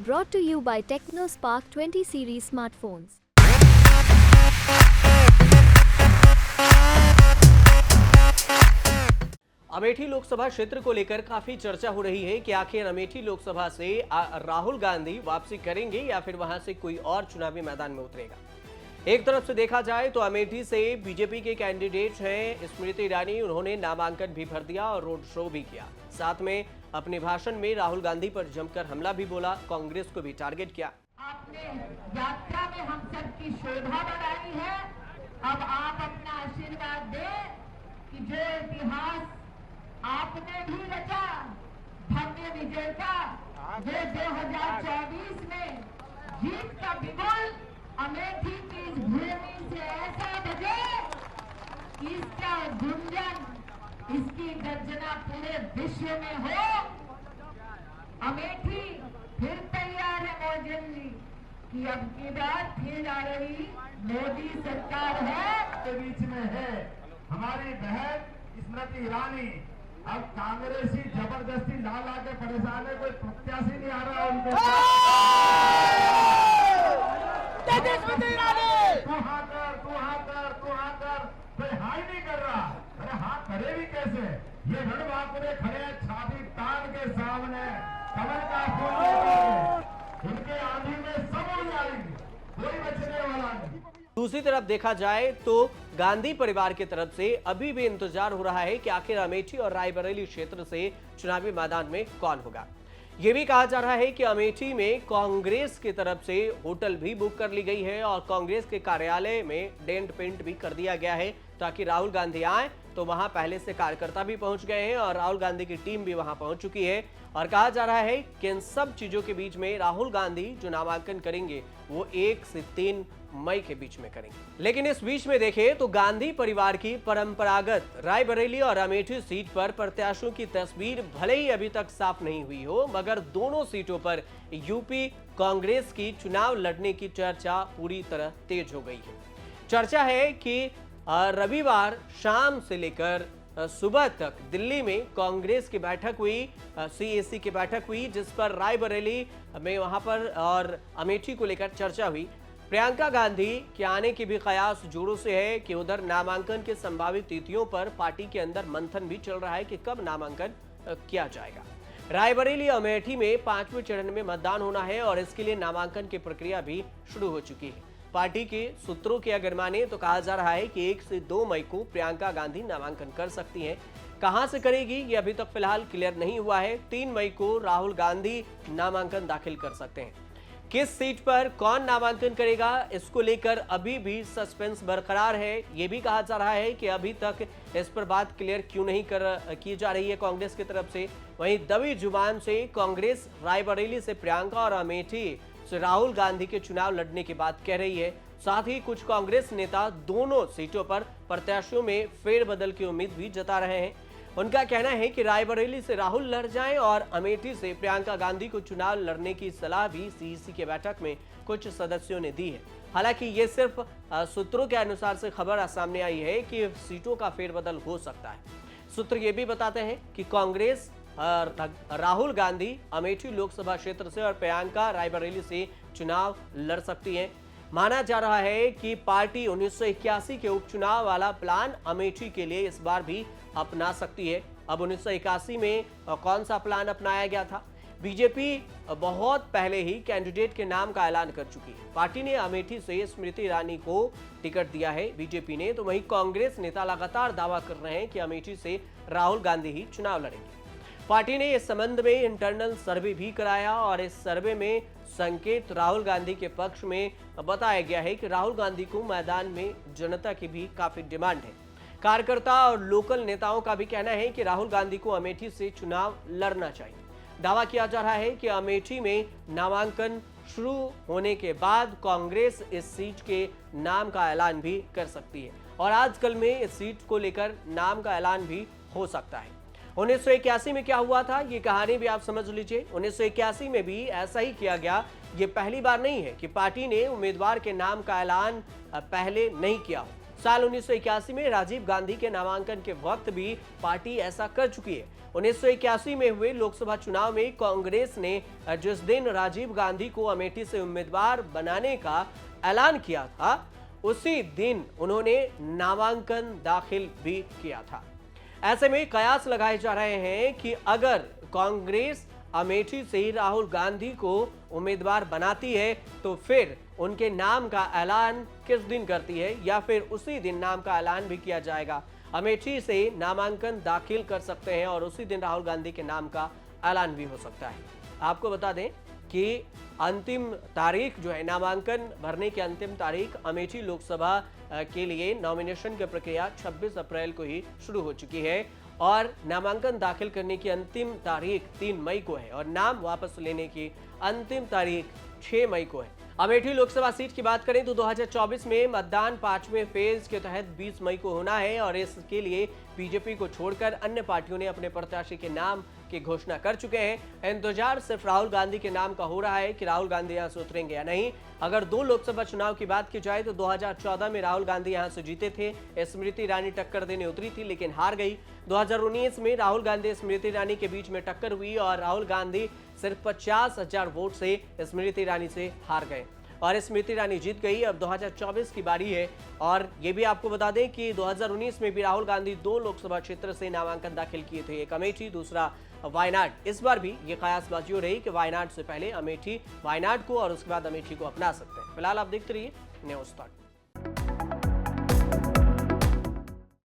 Brought to you by TechnoSpark 20 series smartphones. Amethi Lok Sabha क्षेत्र को लेकर काफी चर्चा हो रही है कि आखिर अमेठी लोकसभा से राहुल गांधी वापसी करेंगे या फिर वहां से कोई और चुनावी मैदान में उतरेगा। एक तरफ से देखा जाए तो अमेठी से बीजेपी के कैंडिडेट हैं स्मृति ईरानी, उन्होंने नामांकन भी भर दिया और रोड शो भी किया। साथ में अपने भाषण में राहुल गांधी पर जमकर हमला भी बोला, कांग्रेस को भी टारगेट किया। आपने यात्रा में हम सबकी शोभा बढ़ाई है। अब आप अपना आशीर्वाद दें कि जो इतिहास आपने भी रचा भव्य विजय का, वो 2024 में जीत का बिगुल अमेठी की इस भूमि से ऐसा बजे कि इसका गुंजन, इसकी गर्जना पूरे विश्व में हो। अमेठी फिर तैयार है मोदी जी कि अब की बात फिर आ रही मोदी सरकार है। के बीच में है हमारी बहन स्मृति ईरानी। अब कांग्रेसी जबरदस्ती ला के परेशान है, कोई प्रत्याशी नहीं आ रहा उनके तू हाँ कर, कोई हाँ ही नहीं कर रहा। अरे हाँ करे भी कैसे? ये रणबांकुरे खड़े हैं छाती तान के सामने, कमल का फूल लेकर। इनके आंधी में सब उड़ जाएंगे, कोई बचने वाला नहीं। दूसरी तरफ देखा जाए तो गांधी परिवार की तरफ से अभी भी इंतजार हो रहा है कि आखिर अमेठी और रायबरेली क्षेत्र से चुनावी मैदान में कौन होगा। यह भी कहा जा रहा है कि अमेठी में कांग्रेस की तरफ से होटल भी बुक कर ली गई है और कांग्रेस के कार्यालय में डेंट पेंट भी कर दिया गया है ताकि राहुल गांधी आए तो वहां पहले से कार्यकर्ता भी पहुंच गए हैं और राहुल गांधी की टीम भी वहां पहुंच चुकी है। और कहा जा रहा है कि इन सब चीजों के बीच में राहुल गांधी जो नामांकन करेंगे वो 1 से 3 मई के बीच में करेंगे। लेकिन इस बीच में देखें तो गांधी परिवार की परंपरागत रायबरेली और अमेठी सीट पर प्रत्याशियों की तस्वीर भले ही अभी तक साफ नहीं हुई हो, मगर दोनों सीटों पर यूपी कांग्रेस की चुनाव लड़ने की चर्चा पूरी तरह तेज हो गई है। चर्चा है कि रविवार शाम से लेकर सुबह तक दिल्ली में कांग्रेस की बैठक हुई, सीएसी की बैठक हुई, जिस पर रायबरेली में वहां पर और अमेठी को लेकर चर्चा हुई। प्रियंका गांधी के आने की भी कयास जोरों से है कि उधर नामांकन के संभावित तिथियों पर पार्टी के अंदर मंथन भी चल रहा है कि कब नामांकन किया जाएगा। रायबरेली अमेठी में 5वें चरण में मतदान होना है और इसके लिए नामांकन की प्रक्रिया भी शुरू हो चुकी है। पार्टी के सूत्रों के अगर माने तो कहा जा रहा है कि 1 से 2 मई को प्रियंका गांधी नामांकन कर सकती हैं। कहां से करेगी ये अभी तक फिलहाल क्लियर नहीं हुआ है। 3 मई को राहुल गांधी नामांकन दाखिल कर सकते हैं। किस सीट पर कौन नामांकन करेगा इसको लेकर अभी भी सस्पेंस बरकरार है। यह भी कहा जा रहा है कि अभी तक इस पर बात क्लियर क्यों नहीं की जा रही है कांग्रेस की तरफ से। वहीं दबी जुबान से कांग्रेस रायबरेली से प्रियंका और अमेठी से राहुल गांधी के चुनाव लड़ने की बात कह रही है। साथ ही कुछ कांग्रेस नेता दोनों सीटों पर प्रत्याशियों में फेरबदल की उम्मीद भी जता रहे हैं। उनका कहना है कि रायबरेली से राहुल लड़ जाएं और अमेठी से प्रियंका गांधी को चुनाव लड़ने की सलाह भी सीईसी की बैठक में कुछ सदस्यों ने दी है। हालांकि ये सिर्फ सूत्रों के अनुसार से खबर सामने आई है कि सीटों का फेरबदल हो सकता है। सूत्र ये भी बताते हैं कि कांग्रेस राहुल गांधी अमेठी लोकसभा क्षेत्र से और प्रियंका रायबरेली से चुनाव लड़ सकती हैं। माना जा रहा है कि पार्टी 1981 के उपचुनाव वाला प्लान अमेठी के लिए इस बार भी अपना सकती है। अब 1981 में कौन सा प्लान अपनाया गया था? बीजेपी बहुत पहले ही कैंडिडेट के नाम का ऐलान कर चुकी है। पार्टी ने अमेठी से स्मृति ईरानी को टिकट दिया है बीजेपी ने, तो वहीं कांग्रेस नेता लगातार दावा कर रहे हैं कि अमेठी से राहुल गांधी ही चुनाव लड़ेंगे। पार्टी ने इस संबंध में इंटरनल सर्वे भी कराया और इस सर्वे में संकेत राहुल गांधी के पक्ष में बताया गया है कि राहुल गांधी को मैदान में जनता की भी काफी डिमांड है। कार्यकर्ता और लोकल नेताओं का भी कहना है कि राहुल गांधी को अमेठी से चुनाव लड़ना चाहिए। दावा किया जा रहा है कि अमेठी में नामांकन शुरू होने के बाद कांग्रेस इस सीट के नाम का ऐलान भी कर सकती है और आजकल में इस सीट को लेकर नाम का ऐलान भी हो सकता है। 1981 में क्या हुआ था ये कहानी भी आप समझ लीजिए। 1981 में भी ऐसा ही किया गया। ये पहली बार नहीं है कि पार्टी ने उम्मीदवार के नाम का ऐलान पहले नहीं किया हो। साल 1981 में राजीव गांधी के नामांकन के वक्त भी पार्टी ऐसा कर चुकी है। 1981 में हुए लोकसभा चुनाव में कांग्रेस ने जिस दिन राजीव गांधी को अमेठी से उम्मीदवार बनाने का ऐलान किया था, उसी दिन उन्होंने नामांकन दाखिल भी किया था। ऐसे में कयास लगाए जा रहे हैं कि अगर कांग्रेस अमेठी से राहुल गांधी को उम्मीदवार बनाती है तो फिर उनके नाम का ऐलान किस दिन करती है, या फिर उसी दिन नाम का ऐलान भी किया जाएगा। अमेठी से नामांकन दाखिल कर सकते हैं और उसी दिन राहुल गांधी के नाम का ऐलान भी हो सकता है। आपको बता दें कि अंतिम तारीख जो है, नामांकन भरने की अंतिम तारीख अमेठी लोकसभा के लिए नॉमिनेशन की प्रक्रिया 26 अप्रैल को ही शुरू हो चुकी है और नामांकन दाखिल करने की अंतिम तारीख 3 मई को है और नाम वापस लेने की अंतिम तारीख 6 मई को है। अमेठी लोकसभा सीट की बात करें तो 2024 में मतदान 5वें फेज के तहत 20 मई को होना है और इसके लिए बीजेपी को छोड़कर अन्य पार्टियों ने अपने प्रत्याशी के नाम की घोषणा कर चुके हैं। इंतजार सिर्फ राहुल गांधी के नाम का हो रहा है कि राहुल गांधी यहां से उतरेंगे या नहीं। अगर 2 लोकसभा चुनाव की बात की जाए तो 2014 में राहुल गांधी यहां से जीते थे, स्मृति ईरानी टक्कर देने उतरी थी लेकिन हार गई। 2019 में राहुल गांधी स्मृति ईरानी के बीच में टक्कर हुई और राहुल गांधी सिर्फ 50,000 वोट से स्मृति ईरानी से हार गए और स्मृति ईरानी जीत गई। अब 2024 की बारी है और ये भी आपको बता दें कि 2019 में भी राहुल गांधी 2 लोकसभा क्षेत्र से नामांकन दाखिल किए थे, एक अमेठी, दूसरा वायनाड। इस बार भी ये कयासबाजी हो रही कि वायनाड से पहले अमेठी वायनाड को और उसके बाद अमेठी को अपना सकते हैं। फिलहाल आप देखते रहिए न्यूज़ तक।